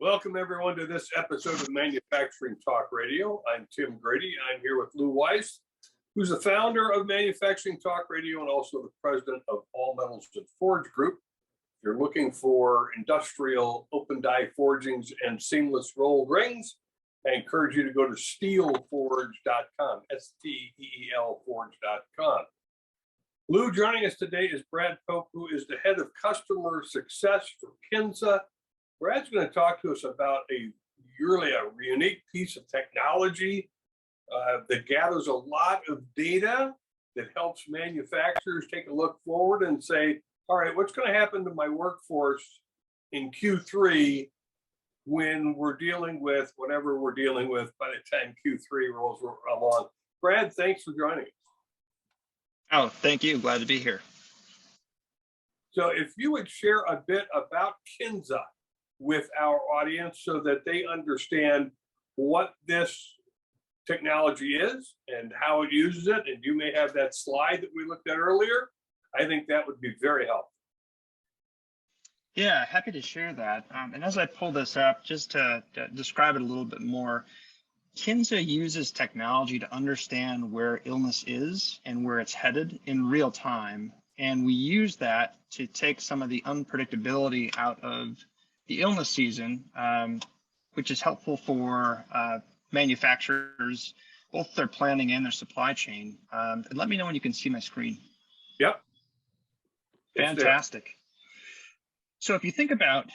Welcome everyone to this episode of Manufacturing Talk Radio. I'm Tim Grady. I'm here with Lou Weiss, who's the founder of Manufacturing Talk Radio and also the president of All Metals and Forge Group. If you're looking for industrial open die forgings and seamless rolled rings, I encourage you to go to steelforge.com, S-T-E-E-L forge.com. Lou, joining us today is Brad Pope, who is the head of customer success for Kinsa. Brad's going to talk to us about a unique piece of technology that gathers a lot of data that helps manufacturers take a look forward and say, all right, what's going to happen to my workforce in Q3 when we're dealing with whatever we're dealing with by the time Q3 rolls along. Brad, thanks for joining us. Oh, thank you. Glad to be here. So if you would share a bit about Kinsa with our audience so that they understand what this technology is and how it uses it, and you may have that slide that we looked at earlier, I think that would be very helpful. Yeah, happy to share that. And as I pull this up, just to describe it a little bit more, Kinsa uses technology to understand where illness is and where it's headed in real time. And we use that to take some of the unpredictability out of the illness season, which is helpful for manufacturers, both their planning and their supply chain. And let me know when you can see my screen. Yep. Fantastic. So if you think about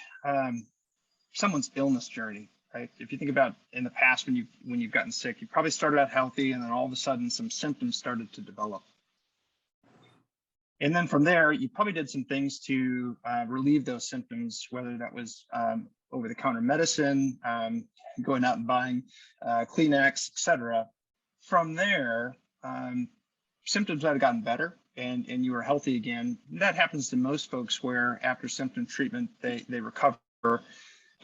someone's illness journey, right? If you think about in the past when you've gotten sick, you probably started out healthy, and then all of a sudden some symptoms started to develop. And then from there, you probably did some things to relieve those symptoms, whether that was over-the-counter medicine, going out and buying Kleenex, etc. From there, symptoms might have gotten better, and you were healthy again. That happens to most folks where after symptom treatment, they recover. But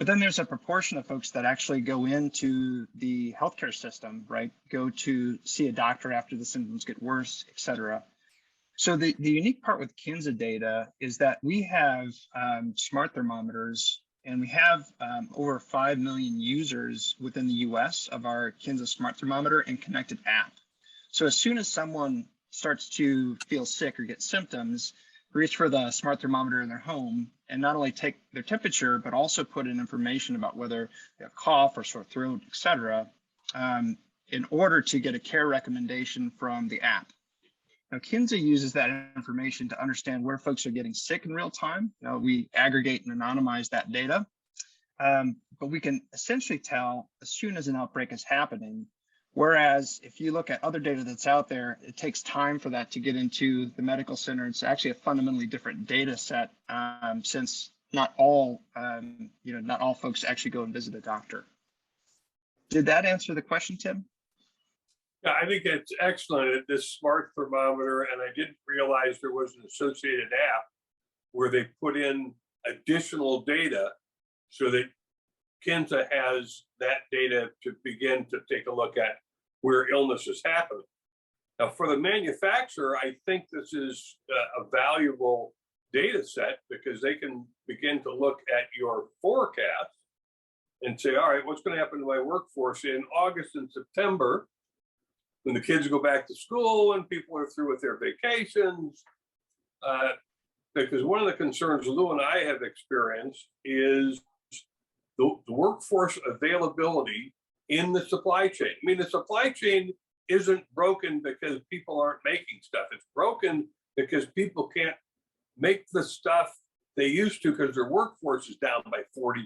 then there's a proportion of folks that actually go into the healthcare system, right? Go to see a doctor after the symptoms get worse, etc. So the unique part with Kinsa data is that we have smart thermometers, and we have over 5 million users within the US of our Kinsa smart thermometer and connected app. So as soon as someone starts to feel sick or get symptoms, reach for the smart thermometer in their home and not only take their temperature, but also put in information about whether they have cough or sore throat, etc., in order to get a care recommendation from the app. Now, Kinsa uses that information to understand where folks are getting sick in real time. Now, we aggregate and anonymize that data, but we can essentially tell as soon as an outbreak is happening. Whereas if you look at other data that's out there, it takes time for that to get into the medical center. It's actually a fundamentally different data set since not all folks actually go and visit a doctor. Did that answer the question, Tim? Yeah, I think it's excellent, this smart thermometer, and I didn't realize there was an associated app where they put in additional data so that Kenza has that data to begin to take a look at where illness is happening. Now, for the manufacturer, I think this is a valuable data set because they can begin to look at your forecast and say, all right, what's going to happen to my workforce in August and September when the kids go back to school and people are through with their vacations? Because one of the concerns Lou and I have experienced is the workforce availability in the supply chain. I mean, the supply chain isn't broken because people aren't making stuff. It's broken because people can't make the stuff they used to because their workforce is down by 40%,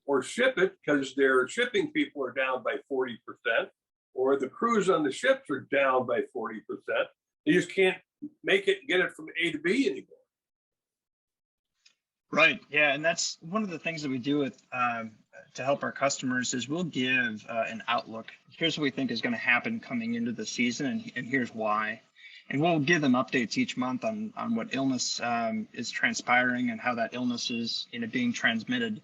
or ship it because their shipping people are down by 40%, or the crews on the ships are down by 40%. They just can't make it and get it from A to B anymore. Right. Yeah, and that's one of the things that we do with to help our customers is we'll give an outlook. Here's what we think is going to happen coming into the season, and here's why. And we'll give them updates each month on what illness is transpiring and how that illness is being transmitted.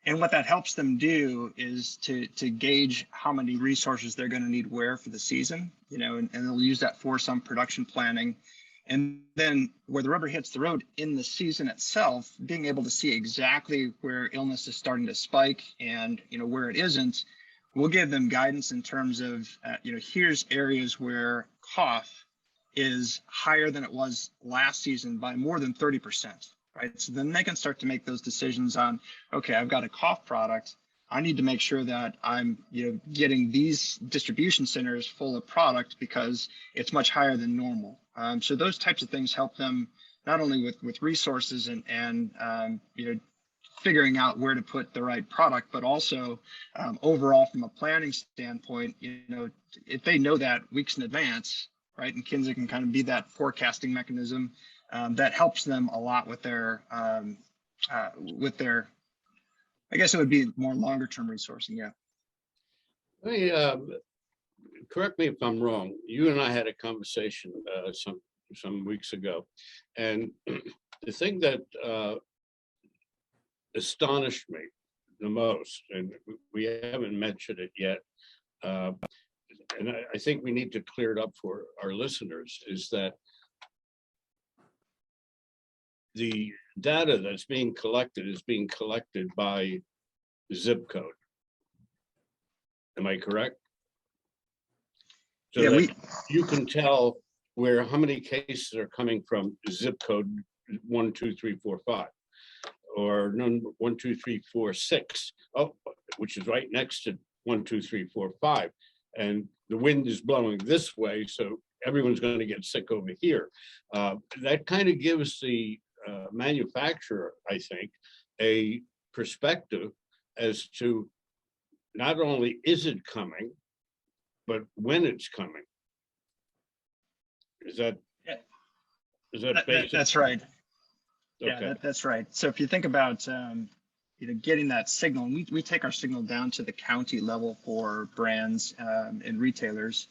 And what that helps them do is to gauge how many resources they're going to need where for the season, and they'll use that for some production planning. And then where the rubber hits the road in the season itself, being able to see exactly where illness is starting to spike and, where it isn't, we'll give them guidance in terms of, here's areas where cough is higher than it was last season by more than 30%, right? So then they can start to make those decisions on, okay, I've got a cough product. I need to make sure that I'm, getting these distribution centers full of product because it's much higher than normal. So those types of things help them not only with resources and figuring out where to put the right product, but also overall from a planning standpoint, if they know that weeks in advance, right, and Kinsa can kind of be that forecasting mechanism that helps them a lot with their, I guess it would be more longer term resourcing. Yeah. Hey, correct me if I'm wrong. You and I had a conversation some weeks ago, and the thing that astonished me the most, and we haven't mentioned it yet, and I think we need to clear it up for our listeners, is that the data that's being collected is being collected by zip code. Am I correct? So yeah, you can tell how many cases are coming from zip code 1, 2, 3, 4, 5, or 1, 2, 3, 4, 6, which is right next to 1, 2, 3, 4, 5, and the wind is blowing this way, so everyone's going to get sick over here. That kind of gives the manufacturer, I think, a perspective as to not only is it coming, but when it's coming. Is that basic? That's right. Okay. Yeah, that's right. So if you think about getting that signal, and we take our signal down to the county level for brands and retailers.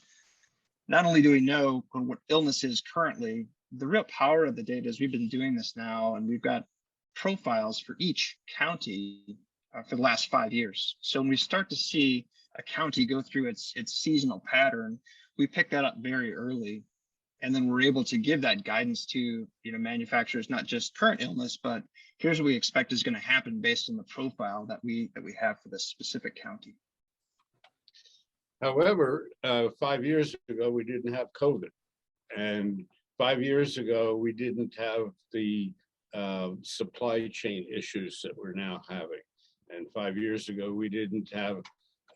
Not only do we know what illness is currently, the real power of the data is we've been doing this now, and we've got profiles for each county for the last 5 years. So when we start to see a county go through its seasonal pattern, we pick that up very early, and then we're able to give that guidance to manufacturers, not just current illness, but here's what we expect is going to happen based on the profile that we have for this specific county. However, 5 years ago we didn't have COVID, and 5 years ago we didn't have the supply chain issues that we're now having, and 5 years ago we didn't have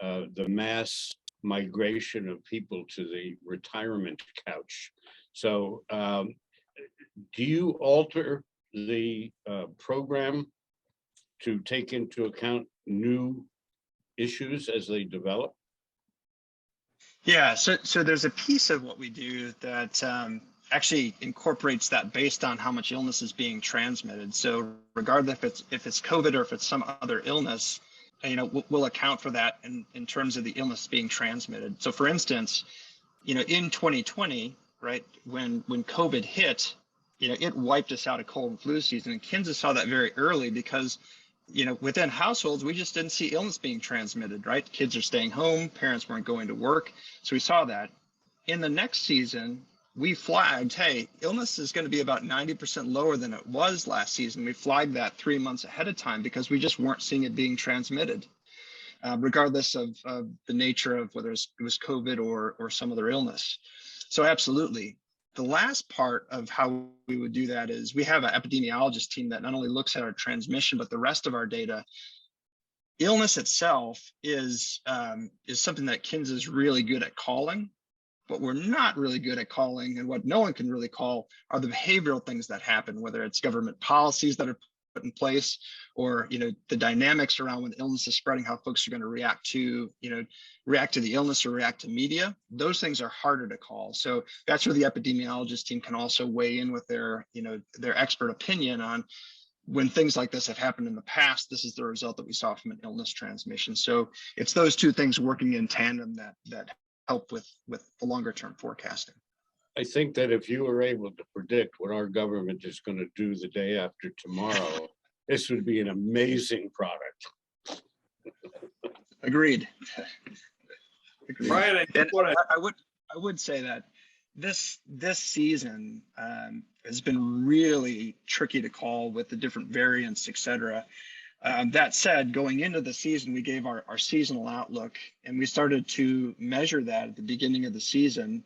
the mass migration of people to the retirement couch. So do you alter the program to take into account new issues as they develop? Yeah, so there's a piece of what we do that actually incorporates that based on how much illness is being transmitted. So regardless if it's COVID or if it's some other illness, we'll account for that in terms of the illness being transmitted. So for instance, in 2020, right, when COVID hit, it wiped us out of cold and flu season. And Kinsa saw that very early because, within households, we just didn't see illness being transmitted, right? Kids are staying home, parents weren't going to work. So we saw that. In the next season, we flagged, hey, illness is going to be about 90% lower than it was last season. We flagged that 3 months ahead of time because we just weren't seeing it being transmitted, regardless of the nature of whether it was COVID or some other illness. So absolutely. The last part of how we would do that is we have an epidemiologist team that not only looks at our transmission, but the rest of our data. Illness itself is something that Kinsa is really good at calling. What we're not really good at calling, and what no one can really call, are the behavioral things that happen, whether it's government policies that are put in place, or the dynamics around when illness is spreading, how folks are going to react to the illness or react to media. Those things are harder to call. So that's where the epidemiologist team can also weigh in with their expert opinion on when things like this have happened in the past. This is the result that we saw from an illness transmission. So it's those two things working in tandem that help with the longer term forecasting. I think that if you were able to predict what our government is going to do the day after tomorrow, this would be an amazing product. Agreed. Brian, I would say that this season has been really tricky to call with the different variants, et cetera. That said, going into the season, we gave our seasonal outlook, and we started to measure that at the beginning of the season.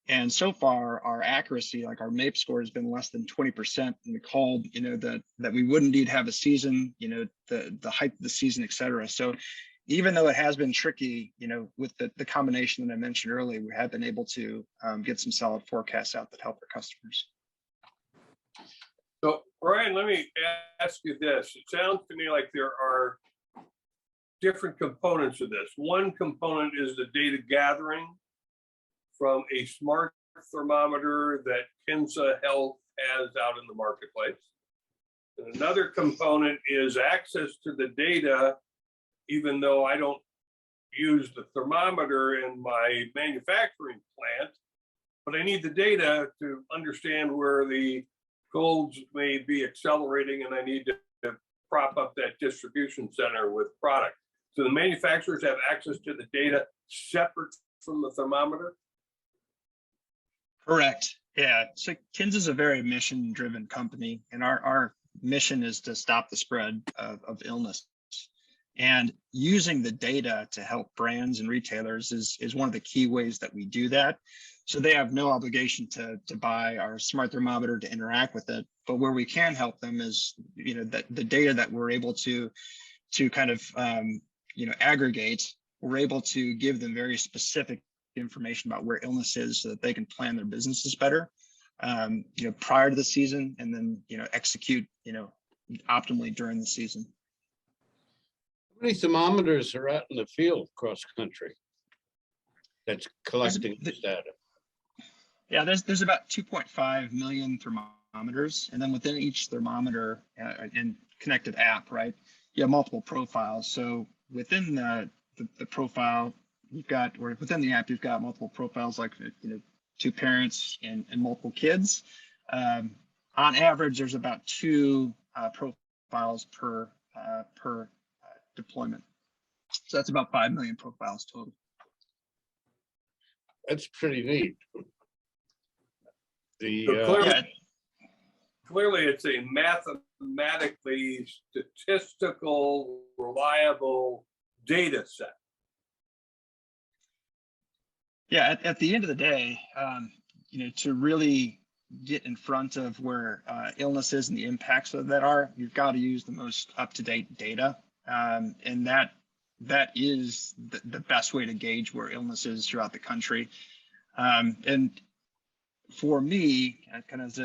And so far, our accuracy, like our MAPE score, has been less than 20%. And we called, that we would indeed have a season, the height of the season, et cetera. So even though it has been tricky, with the combination that I mentioned earlier, we have been able to get some solid forecasts out that help our customers. So, Brian, let me ask you this. It sounds to me like there are different components of this. One component is the data gathering from a smart thermometer that Kinsa Health has out in the marketplace. And another component is access to the data, even though I don't use the thermometer in my manufacturing plant, but I need the data to understand where the colds may be accelerating, and I need to prop up that distribution center with product. So the manufacturers have access to the data separate from the thermometer? Correct. Yeah. So Kinsa is a very mission-driven company, and our mission is to stop the spread of illness. And using the data to help brands and retailers is one of the key ways that we do that. So they have no obligation to buy our smart thermometer to interact with it. But where we can help them is, that the data that we're able to kind of, aggregate, we're able to give them very specific information about where illness is so that they can plan their businesses better, prior to the season, and then, execute, optimally during the season. How many thermometers are out in the field cross country that's collecting this data? Yeah, there's about 2.5 million thermometers, and then within each thermometer and connected app, right, you have multiple profiles. So within the profile you've got, or within the app, you've got multiple profiles, like 2 parents and multiple kids. On average, there's about 2 profiles per deployment. So that's about 5 million profiles total. That's pretty neat. Clearly it's a mathematically statistical, reliable data set. Yeah, at the end of the day, to really get in front of where illness is and the impacts of that are, you've got to use the most up-to-date data. And that is the best way to gauge where illness is throughout the country. And for me, kind of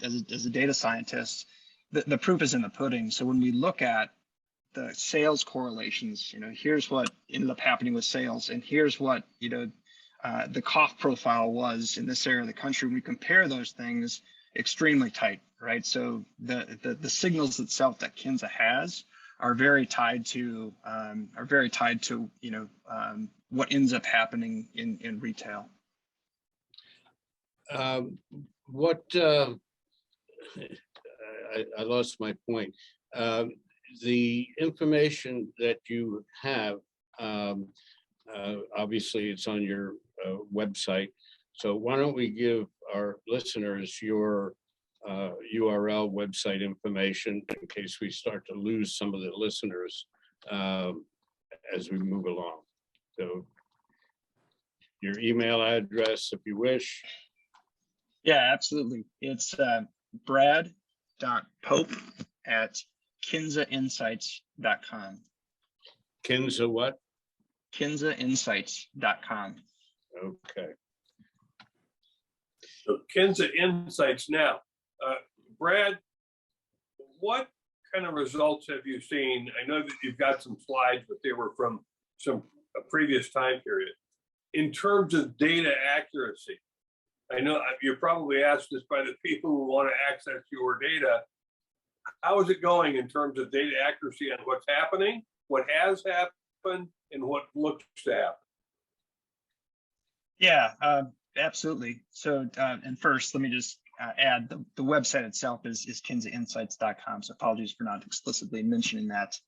as a data scientist, the proof is in the pudding. So when we look at the sales correlations, here's what ended up happening with sales, and here's what the cough profile was in this area of the country. We compare those things extremely tight, right? So the signals itself that Kinsa has are very tied to what ends up happening in retail. I lost my point. The information that you have, obviously it's on your website. So why don't we give our listeners your URL website information in case we start to lose some of the listeners as we move along. So your email address, if you wish. Yeah, absolutely. It's brad.pope@kinsainsights.com. Kinsa what? kinsainsights.com. Okay. So Kenza Insights now. Brad, what kind of results have you seen? I know that you've got some slides, but they were from a previous time period. In terms of data accuracy, I know you're probably asked this by the people who want to access your data. How is it going in terms of data accuracy on what's happening, what has happened, and what looks to happen? Yeah, absolutely. So, and first, let me just add the website itself is kinsainsights.com. So apologies for not explicitly mentioning that.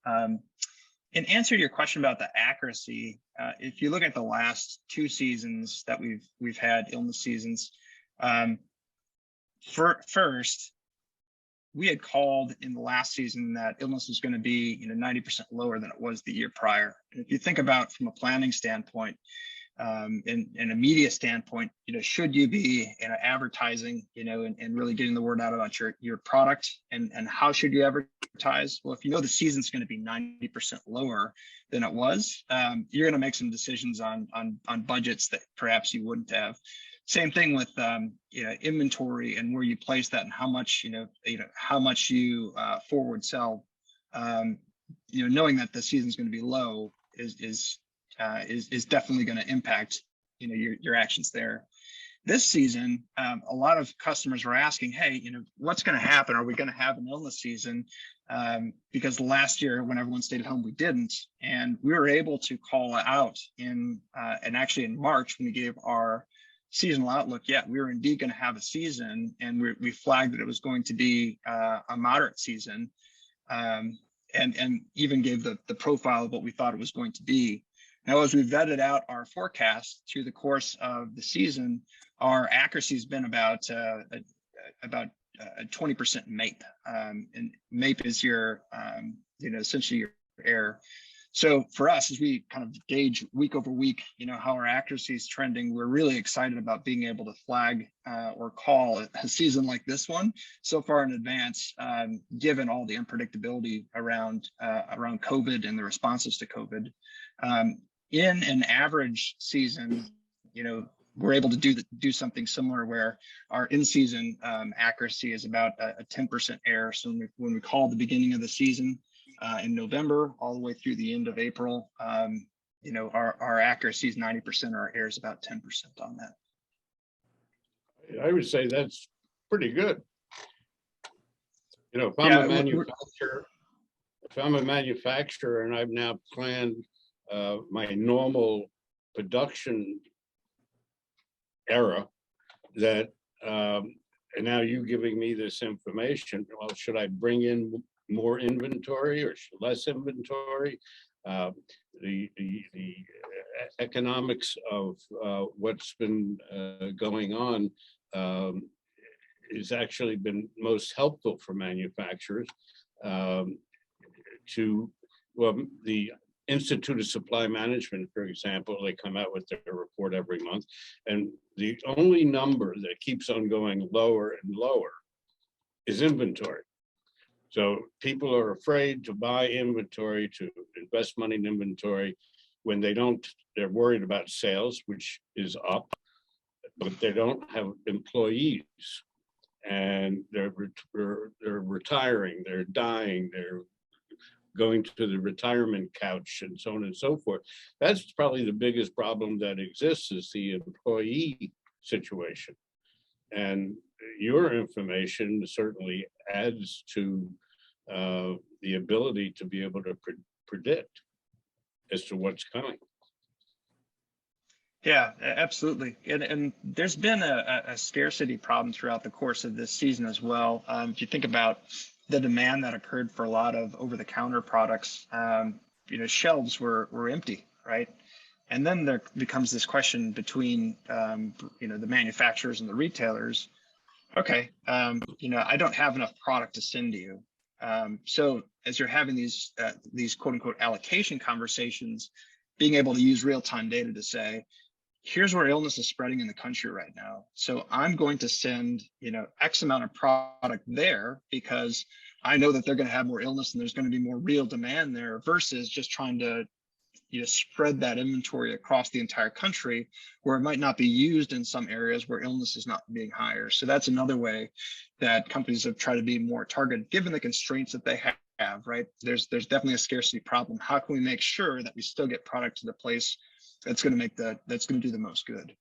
In answer to your question about the accuracy, if you look at the last 2 seasons that we've had illness seasons, first, we had called in the last season that illness was going to be 90% lower than it was the year prior. And if you think about from a planning standpoint, in a media standpoint, should you be advertising, and really getting the word out about your product, and how should you advertise? Well, if you know the season's going to be 90% lower than it was, you're going to make some decisions on budgets that perhaps you wouldn't have. Same thing with inventory and where you place that and how much how much you forward sell. Knowing that the season's going to be low is definitely going to impact your actions there. This season, a lot of customers were asking, hey, what's going to happen? Are we going to have an illness season? Because last year, when everyone stayed at home, we didn't, and we were able to call out and actually in March when we gave our seasonal outlook, we were indeed going to have a season, and we flagged that it was going to be a moderate season, and even gave the profile of what we thought it was going to be. Now, as we vetted out our forecast through the course of the season, our accuracy has been about 20% MAPE, and MAPE is your essentially your error. So for us, as we kind of gauge week over week, how our accuracy is trending, we're really excited about being able to flag or call a season like this one so far in advance, given all the unpredictability around COVID and the responses to COVID. In an average season, we're able to do something similar where our in-season accuracy is about a 10% error. So when we call the beginning of the season in November all the way through the end of April, our accuracy is 90%, our error is about 10% on that. I would say that's pretty good. If I'm a manufacturer and I've now planned my normal production era, that and now you giving me this information, well, should I bring in more inventory or less inventory? The economics of what's been going on has actually been most helpful for manufacturers the Institute of Supply Management, for example, they come out with their report every month, and the only number that keeps on going lower and lower is inventory. So people are afraid to buy inventory, to invest money in inventory when they're worried about sales, which is up, but they don't have employees, and they're retiring, they're dying, they're going to the retirement couch, and so on and so forth. That's probably the biggest problem that exists, is the employee situation. And your information certainly adds to the ability to be able to predict as to what's coming. Yeah, absolutely. And there's been a scarcity problem throughout the course of this season as well. If you think about the demand that occurred for a lot of over-the-counter products, shelves were empty, right? And then there becomes this question between, the manufacturers and the retailers. Okay, I don't have enough product to send to you. So as you're having these quote-unquote allocation conversations, being able to use real-time data to say, here's where illness is spreading in the country right now. So I'm going to send, X amount of product there because I know that they're going to have more illness and there's going to be more real demand there, versus just trying to, spread that inventory across the entire country where it might not be used in some areas where illness is not being higher. So that's another way that companies have tried to be more targeted, given the constraints that they have, right? There's definitely a scarcity problem. How can we make sure that we still get product to the place that's going to do the most good?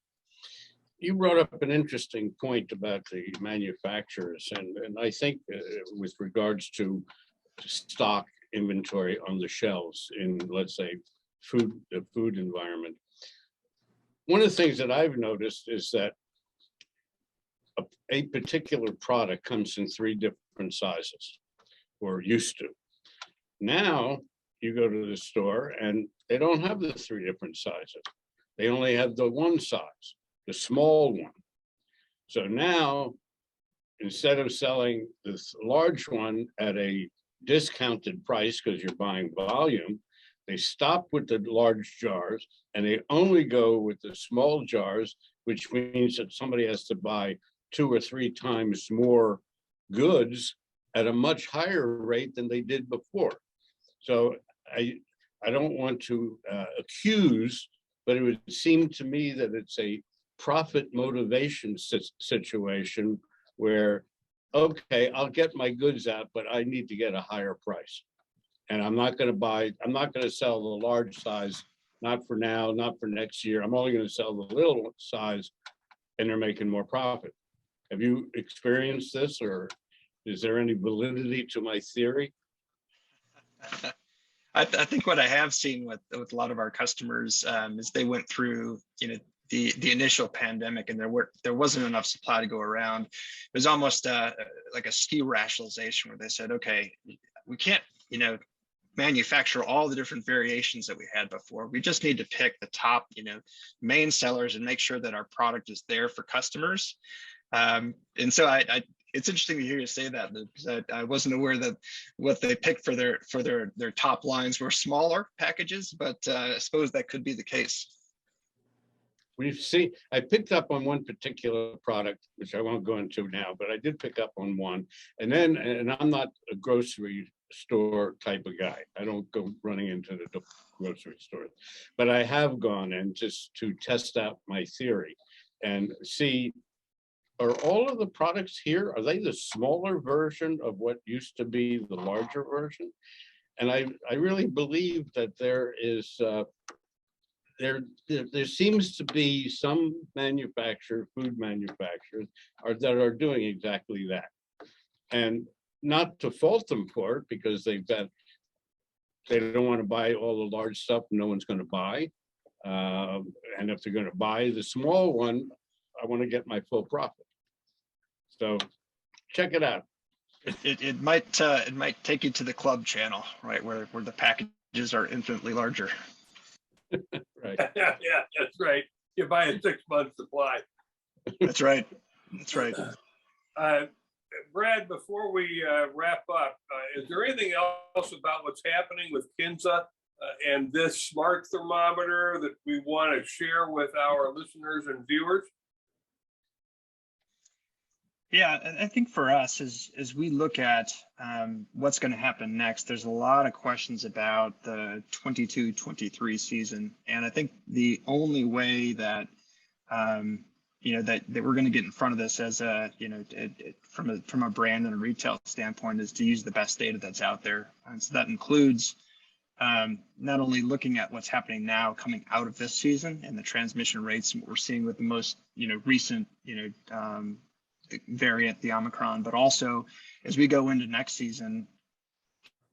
You brought up an interesting point about the manufacturers, and I think with regards to stock inventory on the shelves in, let's say, the food environment. One of the things that I've noticed is that a particular product comes in 3 different sizes, or used to. Now you go to the store and they don't have the 3 different sizes. They only have the one size, the small one. So now, instead of selling this large one at a discounted price because you're buying volume, they stop with the large jars and they only go with the small jars, which means that somebody has to buy 2 or 3 times more goods at a much higher rate than they did before. So I don't want to accuse, but it would seem to me that it's a profit motivation situation where, okay, I'll get my goods out, but I need to get a higher price. And I'm not going to sell the large size, not for now, not for next year. I'm only going to sell the little size, and they're making more profit. Have you experienced this, or is there any validity to my theory? I think what I have seen with a lot of our customers is they went through, the initial pandemic, and there wasn't enough supply to go around. It was almost like a SKU rationalization where they said, okay, we can't, manufacture all the different variations that we had before. We just need to pick the top, main sellers and make sure that our product is there for customers. And so it's interesting to hear you say that, because I wasn't aware that what they picked for their top lines were smaller packages, but I suppose that could be the case. We've seen, I picked up on one particular product, which I won't go into now, but I did pick up on one. And I'm not a grocery store type of guy. I don't go running into the grocery store, but I have gone in just to test out my theory and see, are all of the products here, are they the smaller version of what used to be the larger version? And I really believe that there is, there seems to be some food manufacturers that are doing exactly that. And not to fault them for it, because they don't want to buy all the large stuff no one's going to buy. And if they're going to buy the small one, I want to get my full profit. So check it out. It might take you to the club channel, right, where the packages are infinitely larger. Right. Yeah, that's right. You buy a 6-month supply. That's right. That's right. Brad, before we wrap up, is there anything else about what's happening with Kinsa and this smart thermometer that we want to share with our listeners and viewers? Yeah, I think for us, as we look at what's going to happen next, there's a lot of questions about the 22-23 season, and I think the only way that that we're going to get in front of this as a from a brand and a retail standpoint is to use the best data that's out there, and so that includes not only looking at what's happening now coming out of this season and the transmission rates and what we're seeing with the most recent variant, the Omicron, but also as we go into next season,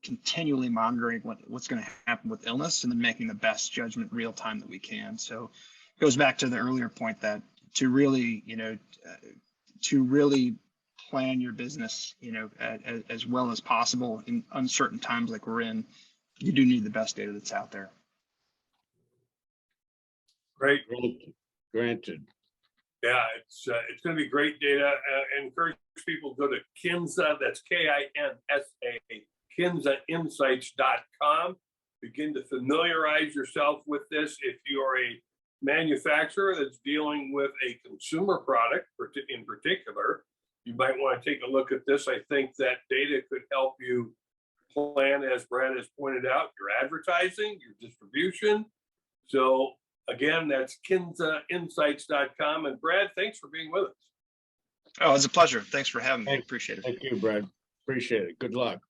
continually monitoring what's going to happen with illness and then making the best judgment real time that we can. So it goes back to the earlier point that to really plan your business, as well as possible in uncertain times like we're in, you do need the best data that's out there. Great. Granted. Yeah, it's going to be great data. Encourage people to go to Kinsa, that's Kinsa, KinsaInsights.com. Begin to familiarize yourself with this. If you are a manufacturer that's dealing with a consumer product in particular, you might want to take a look at this. I think that data could help you plan, as Brad has pointed out, your advertising, your distribution. So again, that's KinsaInsights.com. And Brad, thanks for being with us. Oh, it's a pleasure. Thanks for having me. Appreciate it. Thank you, Brad. Appreciate it. Good luck.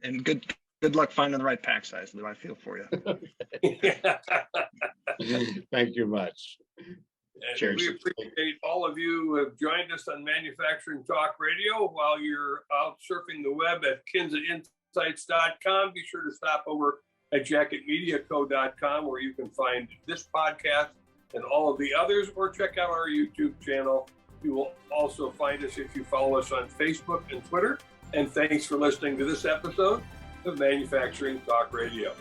And good luck finding the right pack size, Lou. I feel for you. Thank you much. Cheers. We appreciate all of you who have joined us on Manufacturing Talk Radio. While you're out surfing the web at KinsaInsights.com, be sure to stop over at jacketmediaco.com, where you can find this podcast and all of the others, or check out our YouTube channel. You will also find us if you follow us on Facebook and Twitter. And thanks for listening to this episode of Manufacturing Talk Radio.